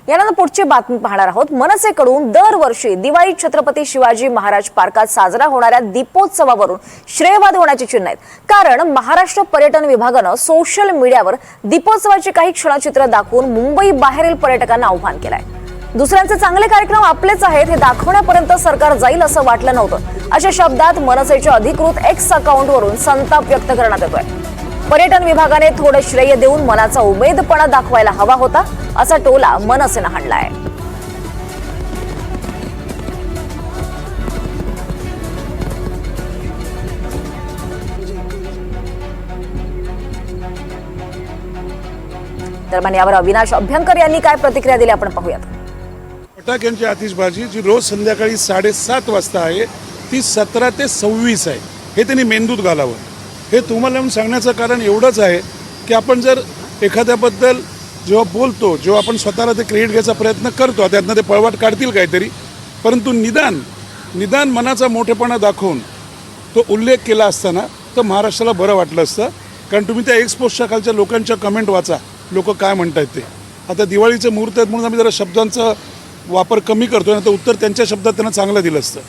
यानंतर पुढची बातमी पाहणार आहोत। मनसेकडून दरवर्षी दिवाळी छत्रपती शिवाजी महाराज पार्कात साजरा होणाऱ्या दीपोत्सवावरून श्रेयवाद होण्याची चिन्ह आहेत। कारण महाराष्ट्र पर्यटन विभागानं सोशल मीडियावर दीपोत्सवाची काही क्षणचित्र दाखवून मुंबई बाहेरील पर्यटकांना आव्हान केलंय। दुसऱ्यांचे चांगले कार्यक्रम आपलेच आहेत हे दाखवण्यापर्यंत सरकार जाईल असं वाटलं नव्हतं, अशा शब्दात मनसेच्या अधिकृत एक्स अकाउंटवरून संताप व्यक्त करण्यात येतोय। पर्यटन विभागाने थोडे श्रेय देऊन मनाचा उमेदपणा दाखवायला हवा होता, असा टोला मनसेनं हाणलाय। दरम्यान यावर अविनाश अभ्यंकर यांनी काय प्रतिक्रिया दिली आपण पाहूयात। फटाक्यांची आतिषबाजी जी रोज संध्याकाळी 7:30 वाजता आहे ती 17 ते 26 आहे, हे त्यांनी मेंदूत घालावं। हे तुम्हाला सांगण्याचं कारण एवढंच आहे की आपण जर एखाद्याबद्दल जेव्हा बोलतो, जेव्हा आपण स्वतःला ते क्रेडिट घ्यायचा प्रयत्न करतो, त्यातनं ते पळवाट काढतील काहीतरी, परंतु निदान मनाचा मोठेपणा दाखवून तो उल्लेख केला असताना तर महाराष्ट्राला बरं वाटलं असतं। कारण तुम्ही त्या एक्सपोजच्या खालच्या लोकांच्या कमेंट वाचा, लोक काय म्हणतात ते। आता दिवाळीचे मुहूर्त आहेत म्हणून आम्ही जरा शब्दांचा वापर कमी करतो ना, तर उत्तर त्यांच्या शब्दात त्यांना चांगलं दिलं असतं।